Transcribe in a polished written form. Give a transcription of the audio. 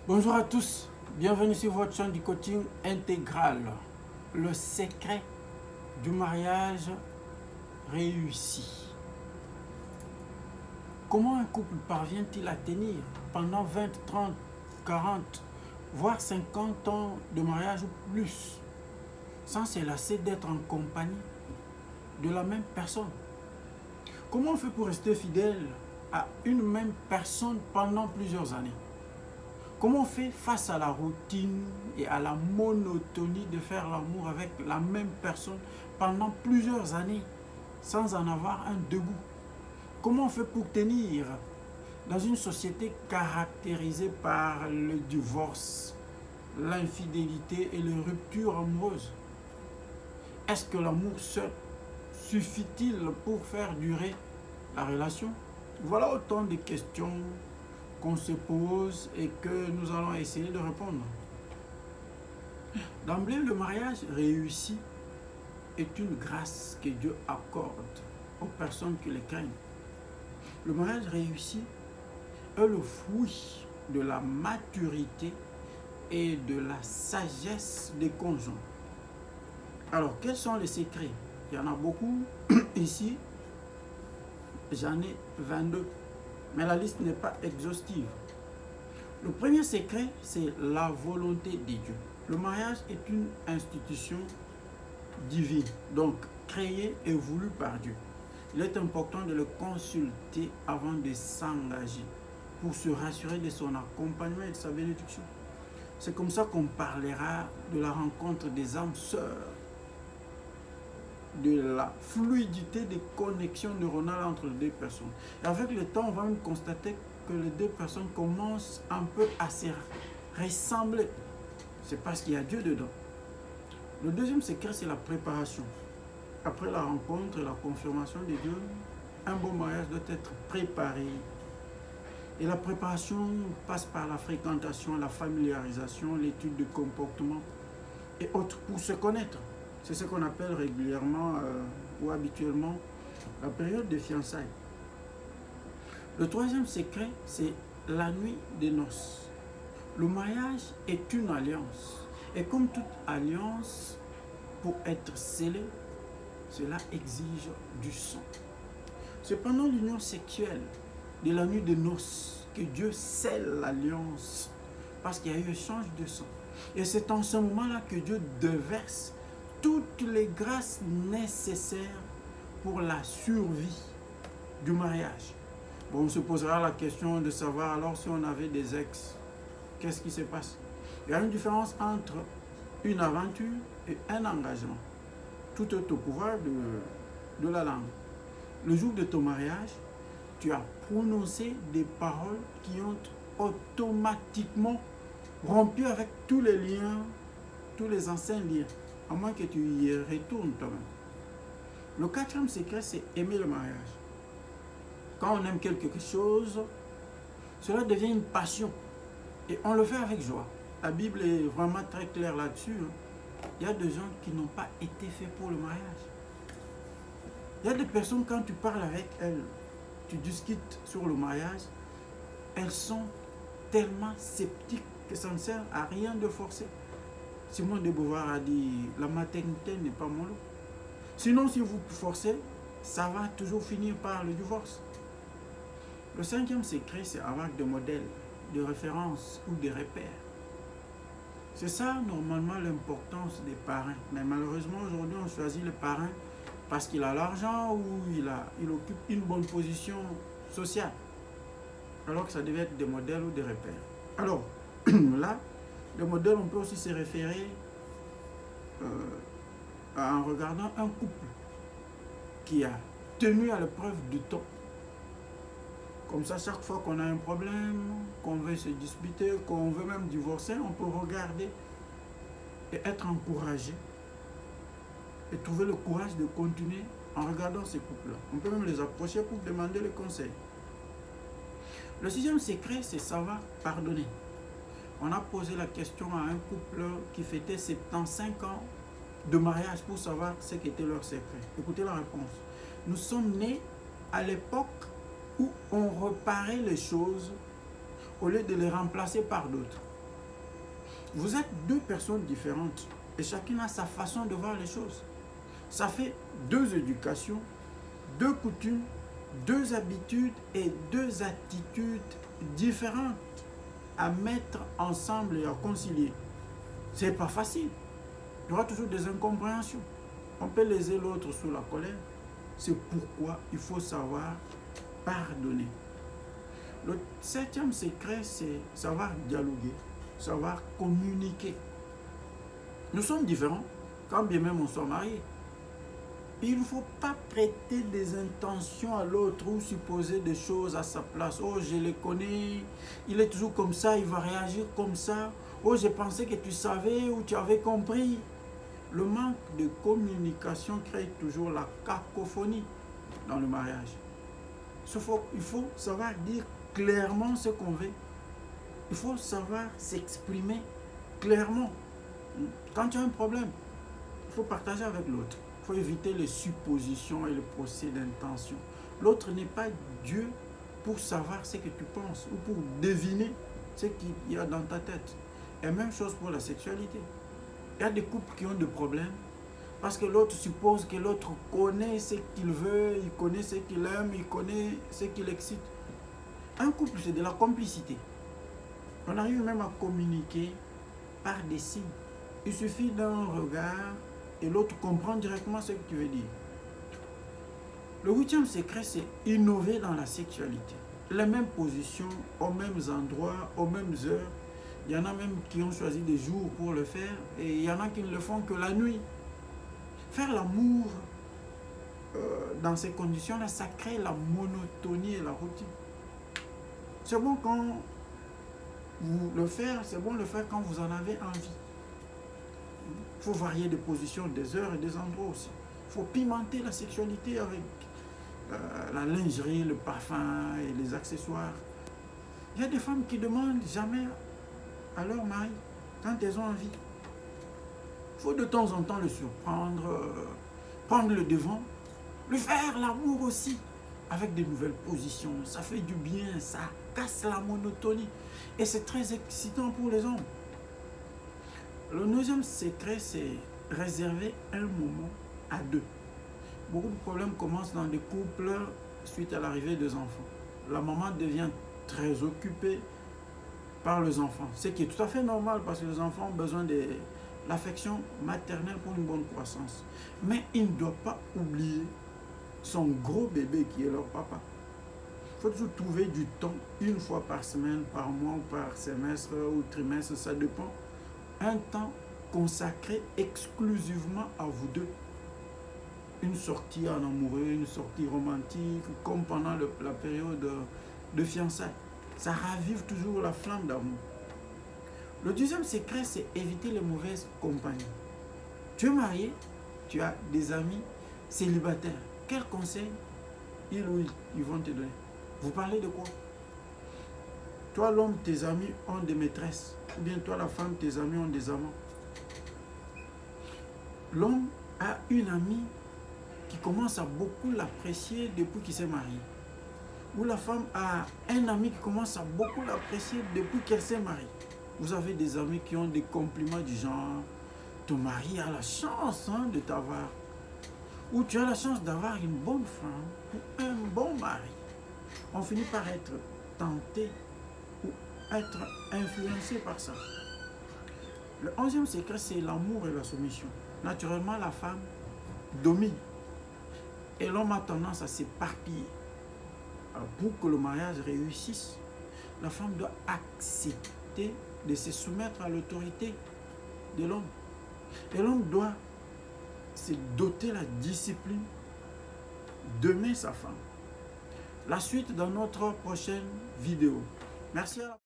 Bonjour à tous, bienvenue sur votre chaîne du coaching intégral. Le secret du mariage réussi. Comment un couple parvient-il à tenir pendant 20, 30, 40, voire 50 ans de mariage ou plus, sans se lasser d'être en compagnie de la même personne? Comment on fait pour rester fidèle à une même personne pendant plusieurs années? Comment on fait face à la routine et à la monotonie de faire l'amour avec la même personne pendant plusieurs années sans en avoir un dégoût? Comment on fait pour tenir dans une société caractérisée par le divorce, l'infidélité et les ruptures amoureuses? Est-ce que l'amour seul suffit-il pour faire durer la relation? Voilà autant de questions qu'on se pose et que nous allons essayer de répondre. D'emblée, le mariage réussi est une grâce que Dieu accorde aux personnes qui le craignent. Le mariage réussi est le fruit de la maturité et de la sagesse des conjoints. Alors, quels sont les secrets? Il y en a beaucoup ici. J'en ai 22. Mais la liste n'est pas exhaustive. Le premier secret, c'est la volonté de Dieu. Le mariage est une institution divine, donc créée et voulue par Dieu. Il est important de le consulter avant de s'engager pour se rassurer de son accompagnement et de sa bénédiction. C'est comme ça qu'on parlera de la rencontre des âmes sœurs, de la fluidité des connexions neuronales entre les deux personnes. Et avec le temps, on va même constater que les deux personnes commencent un peu à se ressembler. C'est parce qu'il y a Dieu dedans. Le deuxième secret, c'est la préparation. Après la rencontre et la confirmation de Dieu, un bon mariage doit être préparé. Et la préparation passe par la fréquentation, la familiarisation, l'étude de comportement et autres pour se connaître. C'est ce qu'on appelle régulièrement ou habituellement la période de fiançailles. Le troisième secret, c'est la nuit des noces. Le mariage est une alliance. Et comme toute alliance, pour être scellée, cela exige du sang. C'est pendant l'union sexuelle de la nuit des noces que Dieu scelle l'alliance, parce qu'il y a eu échange de sang. Et c'est en ce moment-là que Dieu déverse toutes les grâces nécessaires pour la survie du mariage. Bon, on se posera la question de savoir alors si on avait des ex, qu'est-ce qui se passe? Il y a une différence entre une aventure et un engagement. Tout est au pouvoir de la langue. Le jour de ton mariage, tu as prononcé des paroles qui ont automatiquement rompu avec tous les liens, tous les anciens liens, à moins que tu y retournes toi-même. Le quatrième secret, c'est aimer le mariage. Quand on aime quelque chose, cela devient une passion. Et on le fait avec joie. La Bible est vraiment très claire là-dessus. Il y a des gens qui n'ont pas été faits pour le mariage. Il y a des personnes, quand tu parles avec elles, tu discutes sur le mariage, elles sont tellement sceptiques que ça ne sert à rien de forcer. Simone de Beauvoir a dit, la maternité n'est pas mon lot. Sinon, si vous forcez, ça va toujours finir par le divorce. Le cinquième secret, c'est avoir des modèles, des références ou des repères. C'est ça, normalement, l'importance des parrains. Mais malheureusement, aujourd'hui, on choisit le parrain parce qu'il a l'argent ou il occupe une bonne position sociale. Alors que ça devait être des modèles ou des repères. Alors, là, le modèle, on peut aussi se référer en regardant un couple qui a tenu à l'épreuve du temps. Comme ça, chaque fois qu'on a un problème, qu'on veut se disputer, qu'on veut même divorcer, on peut regarder et être encouragé. Et trouver le courage de continuer en regardant ces couples-là. On peut même les approcher pour demander le conseil. Le sixième secret, c'est savoir pardonner. On a posé la question à un couple qui fêtait 75 ans de mariage pour savoir ce qu'était leur secret. Écoutez la réponse. Nous sommes nés à l'époque où on reparait les choses au lieu de les remplacer par d'autres. Vous êtes deux personnes différentes et chacune a sa façon de voir les choses. Ça fait deux éducations, deux coutumes, deux habitudes et deux attitudes différentes à mettre ensemble et à concilier. C'est pas facile. Il y aura toujours des incompréhensions. On peut léser l'autre sous la colère. C'est pourquoi il faut savoir pardonner. Le 7e secret, c'est savoir dialoguer, savoir communiquer. Nous sommes différents, quand bien même on soit mariés. Il ne faut pas prêter des intentions à l'autre ou supposer des choses à sa place. Oh, je le connais, il est toujours comme ça, il va réagir comme ça. Oh, je pensais que tu savais ou tu avais compris. Le manque de communication crée toujours la cacophonie dans le mariage. Il faut savoir dire clairement ce qu'on veut. Il faut savoir s'exprimer clairement. Quand tu as un problème, il faut partager avec l'autre. Il faut éviter les suppositions et les procès d'intention. L'autre n'est pas Dieu pour savoir ce que tu penses ou pour deviner ce qu'il y a dans ta tête. Et même chose pour la sexualité. Il y a des couples qui ont des problèmes parce que l'autre suppose que l'autre connaît ce qu'il veut, il connaît ce qu'il aime, il connaît ce qui l'excite. Un couple, c'est de la complicité. On arrive même à communiquer par des signes. Il suffit d'un regard et l'autre comprend directement ce que tu veux dire. Le 8e secret, c'est innover dans la sexualité. Les mêmes positions, aux mêmes endroits, aux mêmes heures. Il y en a même qui ont choisi des jours pour le faire et il y en a qui ne le font que la nuit. Faire l'amour dans ces conditions-là, ça crée la monotonie et la routine. C'est bon quand vous le faites, c'est bon le faire quand vous en avez envie. Il faut varier des positions, des heures et des endroits aussi. Il faut pimenter la sexualité avec la lingerie, le parfum et les accessoires. Il y a des femmes qui demandent jamais à leur mari quand elles ont envie. Il faut de temps en temps le surprendre, prendre le devant, lui faire l'amour aussi avec de nouvelles positions. Ça fait du bien, ça casse la monotonie et c'est très excitant pour les hommes. Le 9e secret, c'est réserver un moment à deux. Beaucoup de problèmes commencent dans des couples suite à l'arrivée des enfants. La maman devient très occupée par les enfants, ce qui est tout à fait normal parce que les enfants ont besoin de l'affection maternelle pour une bonne croissance. Mais il ne doit pas oublier son gros bébé qui est leur papa. Il faut toujours trouver du temps, une fois par semaine, par mois ou par semestre ou trimestre, ça dépend. Un temps consacré exclusivement à vous deux. Une sortie en amoureux, une sortie romantique, comme pendant la période de fiançailles. Ça ravive toujours la flamme d'amour. Le 10e secret, c'est éviter les mauvaises compagnies. Tu es marié, tu as des amis célibataires. Quels conseils ils vont te donner? Vous parlez de quoi? Toi, l'homme, tes amis ont des maîtresses. Ou bien toi, la femme, tes amis ont des amants. L'homme a une amie qui commence à beaucoup l'apprécier depuis qu'il s'est marié. Ou la femme a un ami qui commence à beaucoup l'apprécier depuis qu'elle s'est mariée. Vous avez des amis qui ont des compliments du genre « Ton mari a la chance de t'avoir » ou « Tu as la chance d'avoir une bonne femme ou un bon mari ». On finit par être tenté ou être influencé par ça. Le 11e secret, c'est l'amour et la soumission. Naturellement, la femme domine et l'homme a tendance à s'éparpiller. Pour que le mariage réussisse, la femme doit accepter de se soumettre à l'autorité de l'homme. Et l'homme doit se doter la discipline d'aimer sa femme. La suite dans notre prochaine vidéo. Merci à la